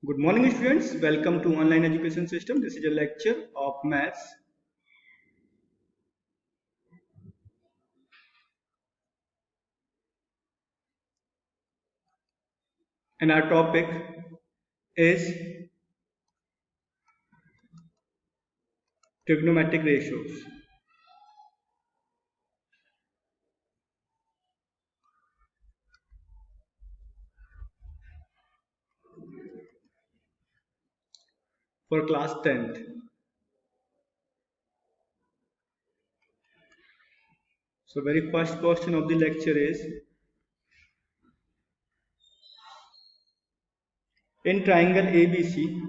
Good morning, students. Welcome to online education system. This is a lecture of maths. And our topic is trigonometric ratios. For class 10th. So very first question of the lecture is, in triangle ABC,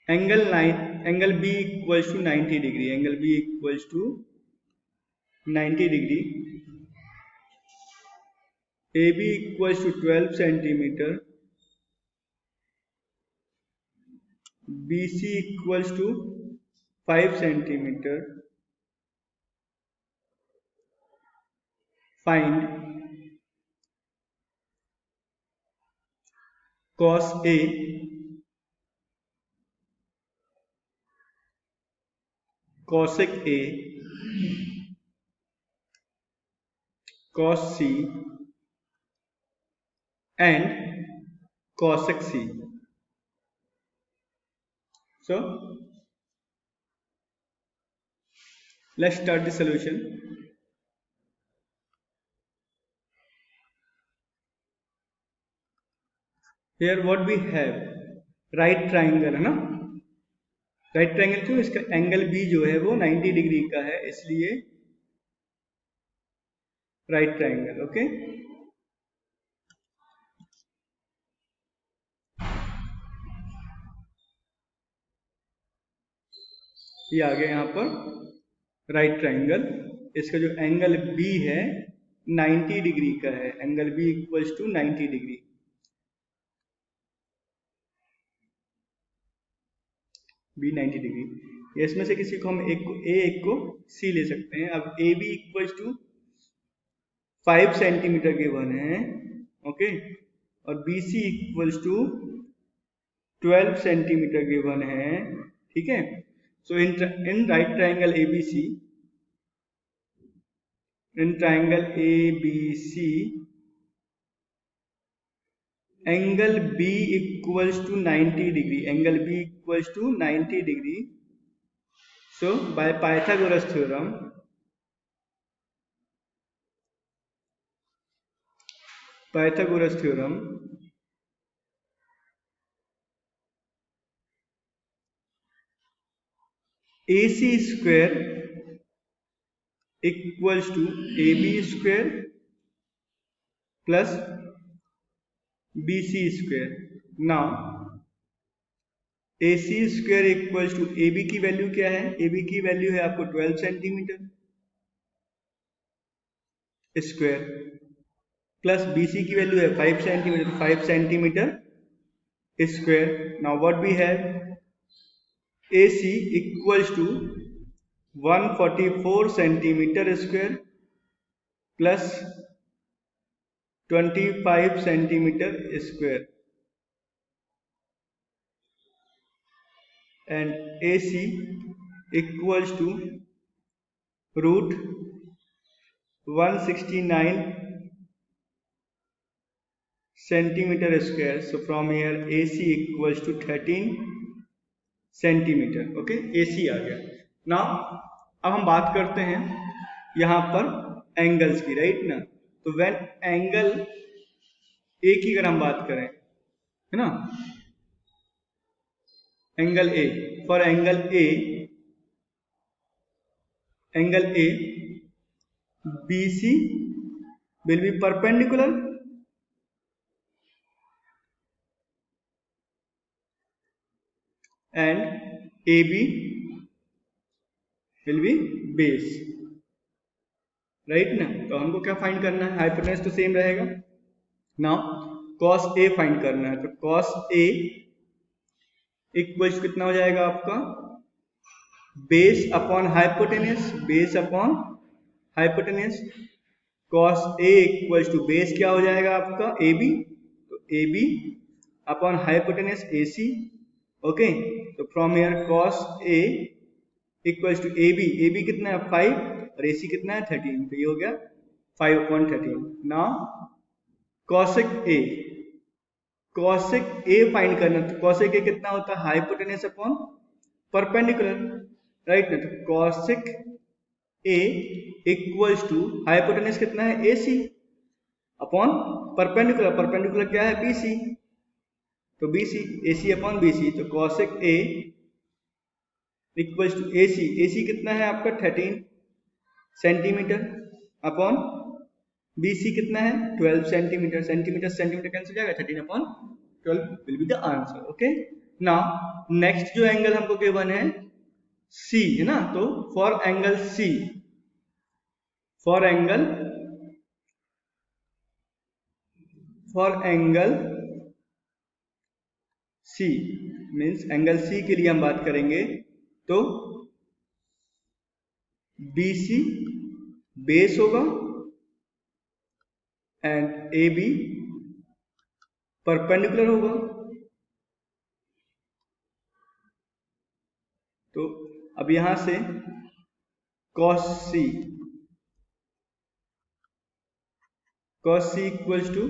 angle B equals to 90 degree. Angle B equals to 90 degree. AB equals to 12 centimeter. BC equals to 5 centimeter. Find cos A cosec A cos C and cosec C. So let's start the solution. Here what we have, right triangle है ना. Right triangle क्यों, इसका angle B जो है वो 90 degree का है, इसलिए राइट ट्रायंगल. ओके, ये आ गया यहाँ पर राइट ट्रायंगल. इसका जो एंगल बी है 90 डिग्री का है. Angle B equals to 90 degree. B 90 degree. इसमें से किसी को हम एक को ए एक को सी ले सकते हैं. अब A B equals to 5 centimetre given है. ओके, और B C equals to 12 centimetre given है. ठीक है. So in right triangle ABC, in triangle ABC, angle B equals to 90 degree. Angle B equals to 90 degree. So by Pythagoras theorem, AC square equals to AB square plus BC square. Now AC square equals to AB की value क्या है? AB की value है आपको 12 centimetre square, plus BC की value है 5 centimetre, 5 centimetre square. Now what we have, AC equals to 144 centimetre square plus 25 centimetre square, and AC equals to root 169 centimeter square. So from here AC equals to 13 centimetre. Okay, AC आ गया. Now अब हम बात करते हैं यहाँ पर angles की, right ना. तो व्हेन एंगल ए की अगर हम बात करें, है ना, angle A, for angle A BC will be perpendicular and AB will be base, right ना. तो हमको क्या फाइंड करना है, हाइपोटेनस तो सेम रहेगा. नाउ cos A फाइंड करना है. तो cos A इक्वल्स कितना हो जाएगा आपका, base upon hypotenuse, base upon hypotenuse cos A equals to base क्या हो जाएगा आपका AB, तो AB upon hypotenuse AC। Okay, तो from here cos A equals to AB कितना है 5 और AC कितना है 13, तो ये हो गया 5/13। नाउ cosec A फाइंड करना, तो cosec A कितना होता है हाइपोटेनस अपॉन परपेंडिकुलर, राइट ना, तो cosec A equals to hypotenuse कितना है AC अपॉन परपेंडिकुलर क्या है BC, तो BC AC अपॉन BC, तो cosec A equals to AC कितना है आपका 13 सेंटीमीटर अपॉन BC कितना है 12 सेंटीमीटर, सेंटीमीटर कैंसिल जाएगा 13 upon 12 will be the answer. Okay, now next जो एंगल हमको गिवन है C है ना, तो for angle C means angle C के लिए हम बात करेंगे, तो BC बेस होगा एंड AB परपेंडिकुलर होगा। तो अब यहां से cos C equals to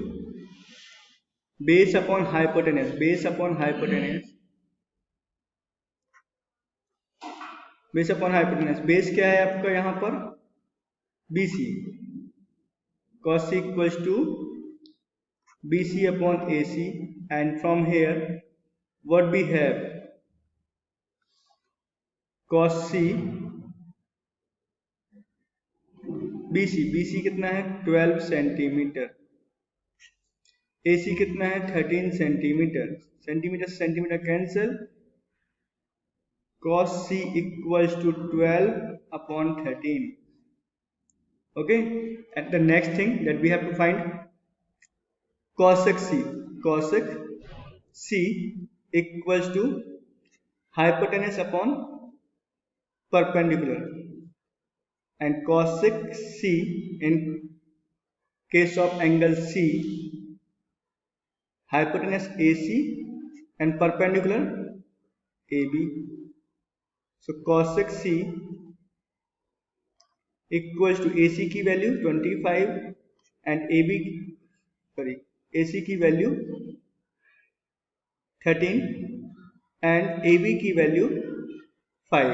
base upon hypotenuse, base upon hypotenuse, base क्या है आपका यहां पर BC, cos C equals to BC upon AC, and from here what we have cos C BC कितना है 12 सेंटीमीटर, AC कितना है 13 centimetre, centimetre cancel, cos C equals to 12 upon 13. Okay, and the next thing that we have to find cosec C equals to hypotenuse upon perpendicular, and cosec C in case of angle C, hypotenuse AC and perpendicular AB. So cosec C equals to AC की value 25 and AC की value 13 and AB की value 5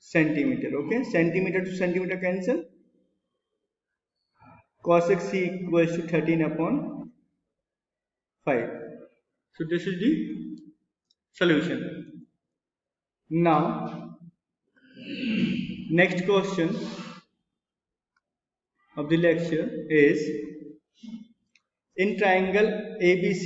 centimetre. Okay, centimetre two centimetre cancel, cosec C equals to 13 upon 5. So this is the solution. Now next question of the lecture is in triangle ABC,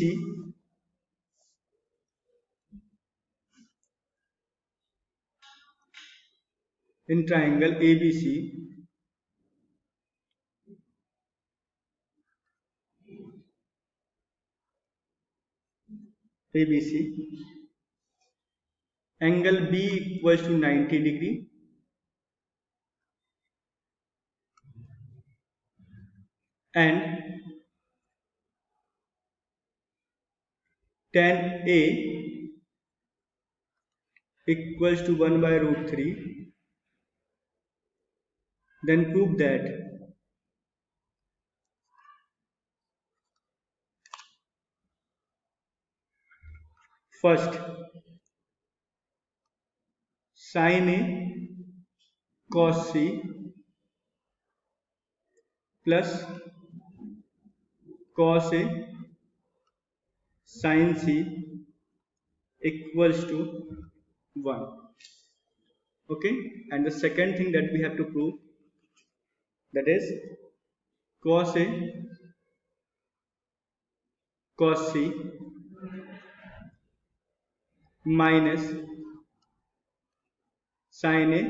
angle B equals to 90 degree and tan A equals to 1 by root 3, then prove that first sin A cos C plus cos A sin C equals to 1. Okay, and the second thing that we have to prove, that is cos A cos C minus sin A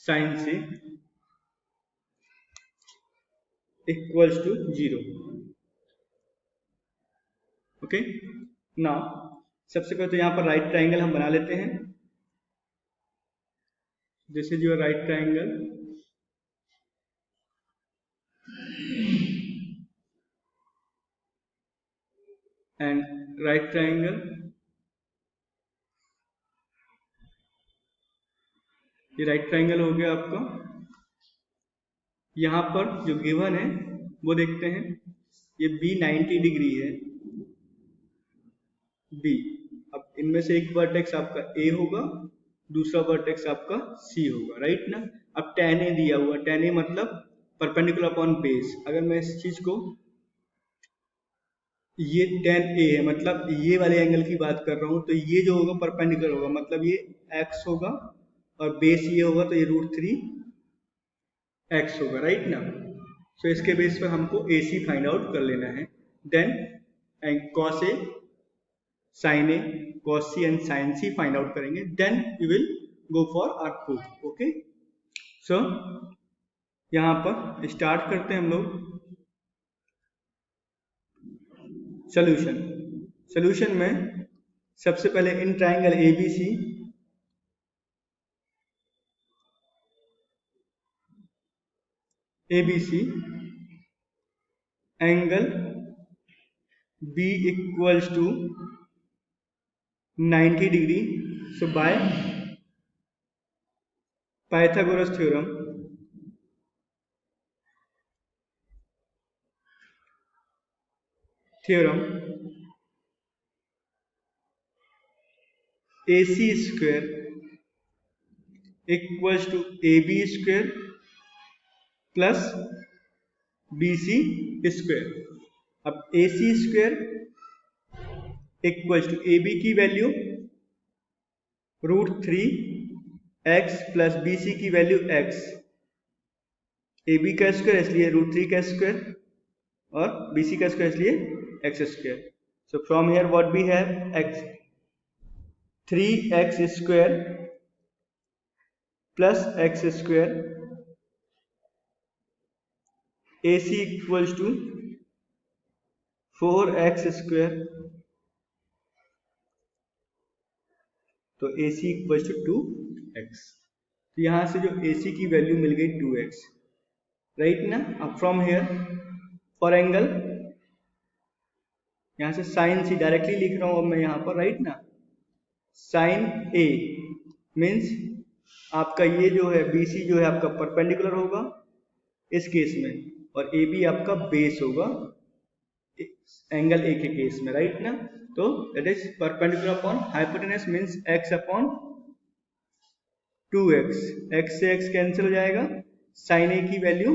sin C equals to 0. Okay, now सबसे पहले तो यहाँ पर right triangle हम बना लेते हैं। This is your right triangle and right triangle, ये राइट ट्राइंगल हो गया आपका। यहाँ पर जो गिवन है वो देखते हैं, ये बी 90 डिग्री है, बी। अब इनमें से एक वर्टेक्स आपका ए होगा, दूसरा वर्टेक्स आपका सी होगा, राइट ना। अब tan ए दिया हुआ, tan ए मतलब परपेंडिकुलर अपॉन बेस। अगर मैं इस चीज को, ये tan ए है मतलब ये वाले एंगल की बात कर रहा हूं, तो ये जो होगा परपेंडिकुलर होगा, मतलब ये x होगा और बेस ये होगा, तो ये √3x होगा, राइट ना। सो इसके बेस पर हमको AC फाइंड आउट कर लेना है। Then cos A, sin A, cos C and sin C find out करेंगे। Then we will go for our proof. Okay, so यहाँ पर स्टार्ट करते हैं हम लोग सोल्यूशन। सोल्यूशन में सबसे पहले in triangle ABC angle B equals to 90 degree. So by Pythagoras theorem AC square equals to AB square plus BC square. अब AC square equals to AB की वैल्यू √3x प्लस BC की value x। AB का square इसलिए √3 का square और BC का square इसलिए x square. So from here what we have x 3x square plus x square AC equals to 4x square. तो AC equals to 2x। तो यहां से जो AC की वैल्यू मिल गई 2x, राइट ना। अब फ्रॉम हियर फॉर एंगल, यहां से साइन C डायरेक्टली लिख रहा हूं अब मैं यहां पर, राइट ना। साइन A मीन्स आपका ये जो है BC जो है आपका परपेंडिकुलर होगा इस केस में, और AB आपका बेस होगा एंगल A के केस में, राइट ना। तो that is perpendicular upon hypotenuse means x upon 2x। x से x कैंसिल हो जाएगा, साइन A की वैल्यू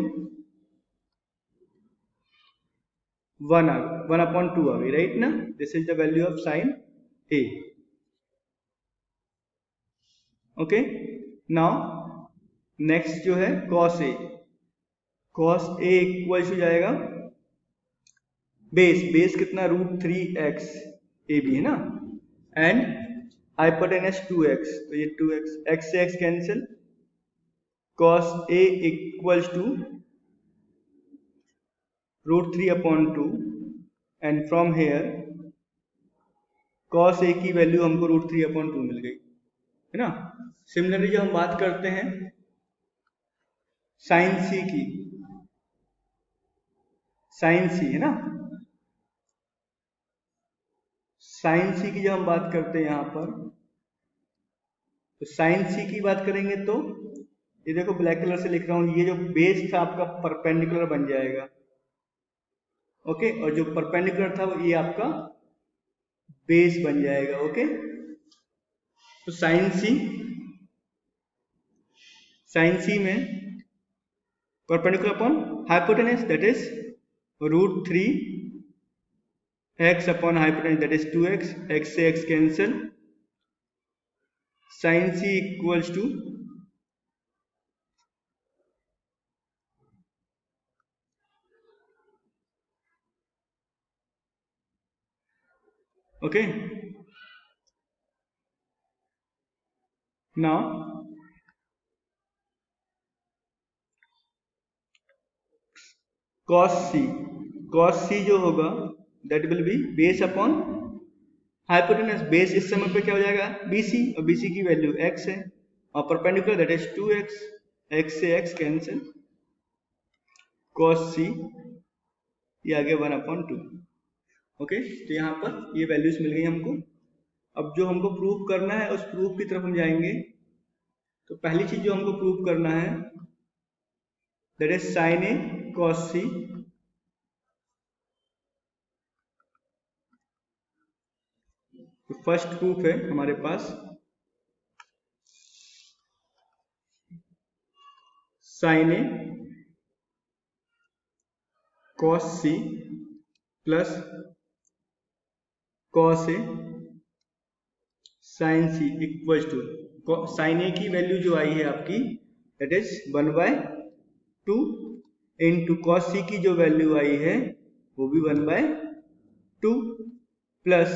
1/2 आ गई, राइट ना। This is the value of sine A। Okay, now next जो है cos A। cos A equal हो जाएगा बेस कितना √3x AB है ना, एंड हाइपोटेनस 2x, तो ये 2x, x से x cancel, cos A equals to √3/2 and from here cos A की वैल्यू हमको √3/2 मिल गई, है ना। सिमिलरली जब हम बात करते हैं साइन C की, साइन C है ना, साइन C की जब हम बात करते हैं यहां पर, तो साइन C की बात करेंगे तो ये देखो ब्लैक कलर से लिख रहा हूं, ये जो बेस था आपका परपेंडिकुलर बन जाएगा, ओके। और जो परपेंडिकुलर था वो ये आपका बेस बन जाएगा, ओके। तो साइन C में perpendicular upon hypotenuse that is √3x upon hypotenuse that is 2x, x से x cancel, sine C equals to okay. Now cos C जो होगा that will be base upon hypotenuse. Base इस समय पे क्या हो जाएगा BC, और BC की वैल्यू x है, और perpendicular that is 2x, x से x कैंसिल, cos c ये आ गया 1/2। ओके, तो यहाँ पर ये वैल्यूज मिल गई हमको। अब जो हमको प्रूव करना है उस प्रूफ की तरफ हम जाएंगे। तो पहली चीज जो हमको प्रूव करना है that is sin a cos c तो फर्स्ट प्रूफ है हमारे पास sin a cos c plus cos a sin c equal to sin a की वैल्यू जो आई है आपकी that is 1/2 into cos c की जो वैल्यू आई है वो भी 1/2 प्लस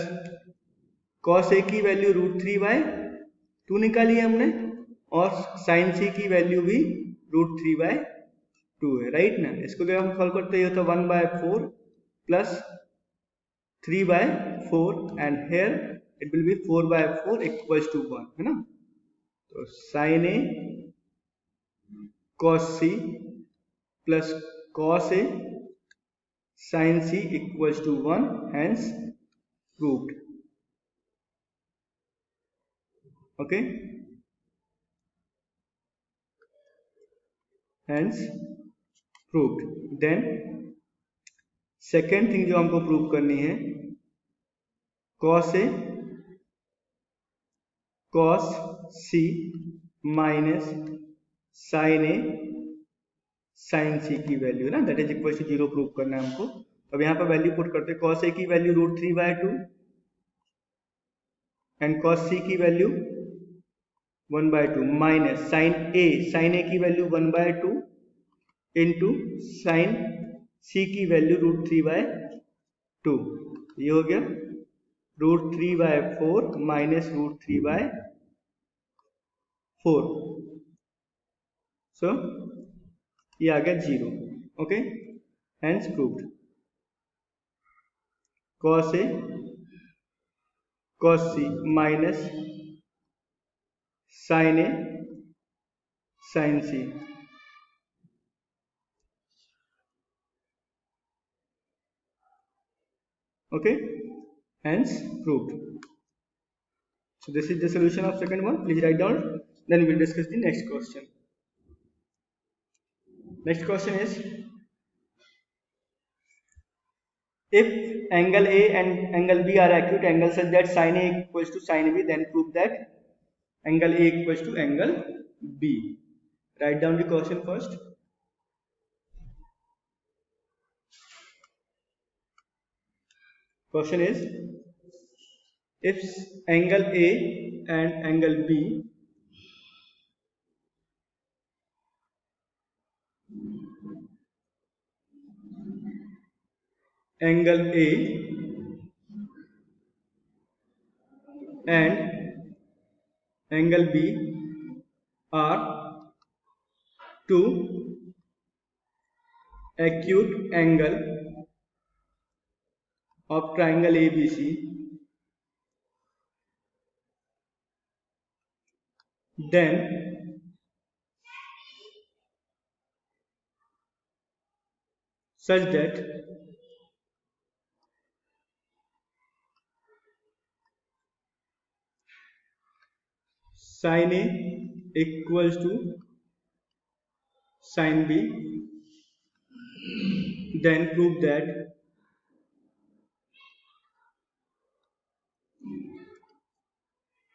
cos a की वैल्यू √3/2 निकाली है हमने और sin c की वैल्यू भी √3/2 है, राइट ना। इसको अगर हम सॉल्व करते हैं तो 1/4 plus 3/4 and here it will be 4/4 equals to 1, है ना। तो sin a cos c plus cos a sin c equals to 1, hence proved। Okay, hence proved। Then second thing जो हमको प्रूव करनी है cos a cos c minus sin a sin c की value ना that is equal to 0 prove करना है हमको। अब यहाँ पर वैल्यू पुट करते हैं, cos a की वैल्यू √3/2 एंड cos c की वैल्यू 1/2 माइनस sin a की वैल्यू 1/2 इंटू sin c की वैल्यू √3/2। ये हो गया √3/4 माइनस √3/4, सो ये आ गया 0। Okay, hence proved. cos a cos c minus sin a sin c। Okay, hence proved। So this is the solution of second one. Please write down, then we'll discuss the next question. Next question is, if angle A and angle B are acute angles such that sin A equals to sin B, then prove that angle A equals to angle B। Write down the question first। Question is, if angle A and angle B angle A and angle B are two acute angle of triangle ABC, then such that sin A equals to sin B, then prove that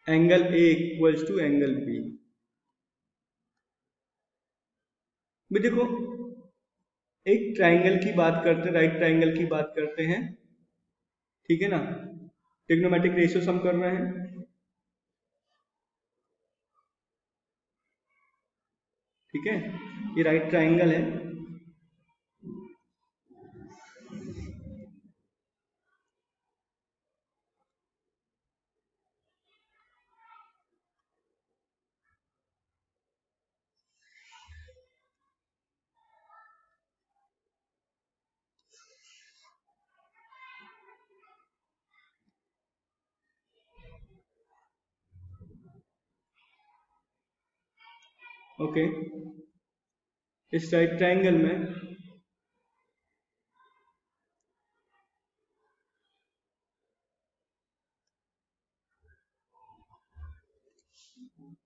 angle A equals to angle B। भी देखो, एक triangle की बात करते हैं, right triangle की बात करते हैं, ठीक है ना। ट्रिग्नोमेट्रिक रेशियो सम कर रहे हैं, ठीक है। ये राइट ट्राइंगल है, ओके, इस राइट ट्राइंगल में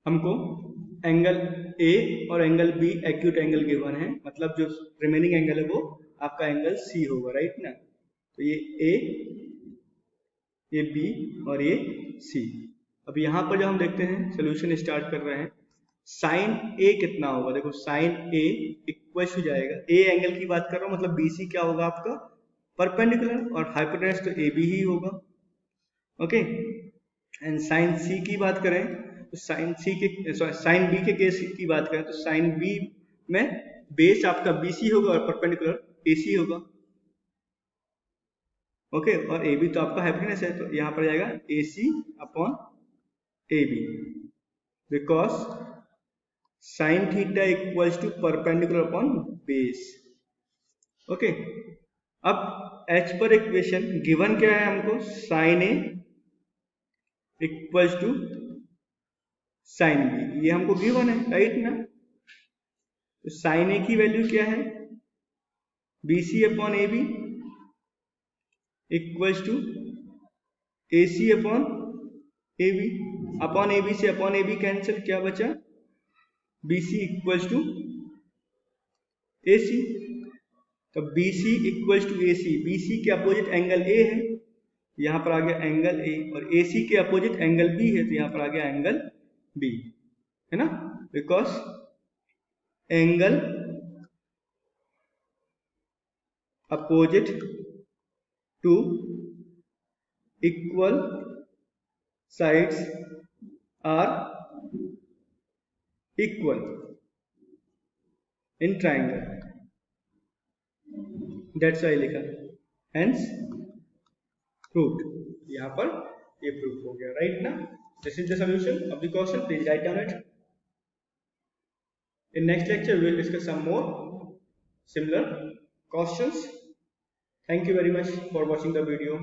हमको एंगल ए और angle B acute angle given है, मतलब जो रिमेनिंग एंगल है वो आपका एंगल सी होगा, राइट ना। तो ये ए, ये बी और ये सी। अब यहाँ पर जब हम देखते हैं सोल्यूशन स्टार्ट कर रहे हैं, साइन ए कितना होगा, देखो साइन ए इक्वल हो जाएगा, ए एंगल की बात कर रहा हूँ, मतलब बीसी क्या होगा आपका परपेंडिकुलर, और हाइपोटेनस तो ए बी ही होगा। ओके, एंड साइन सी की बात करें तो साइन सी के साइन बी के केस की बात करें तो साइन बी में बेस आपका बीसी होगा और परपेंडिकुलर एसी होगा। ओके, और ए बी तो आपका हाइपोटेनस है, तो यहां पर जाएगा AC upon AB, because sine theta equals to perpendicular upon base. Okay, अब एच पर इक्वेशन गिवन क्या है हमको, sine A equals to sine B, ये हमको गिवन है, राइट ना। तो साइन ए की वैल्यू क्या है, BC upon AB equals to AC upon AB, upon AB से अपॉन AB कैंसिल, क्या बचा, BC इक्वल्स टू AC। तो BC equals to AC, BC के अपोजिट एंगल A है, यहां पर आ गया एंगल A, और AC के अपोजिट एंगल B है, तो यहां पर आ गया एंगल B, है ना, because angle opposite to equal sides are equal in triangle, that's why लिखा, हेंस प्रूव्ड, यहां पर ये प्रूफ हो गया, राइट ना। This is the solution of the question, please write down it. In next lecture, we will discuss some more similar questions. Thank you very much for watching the video.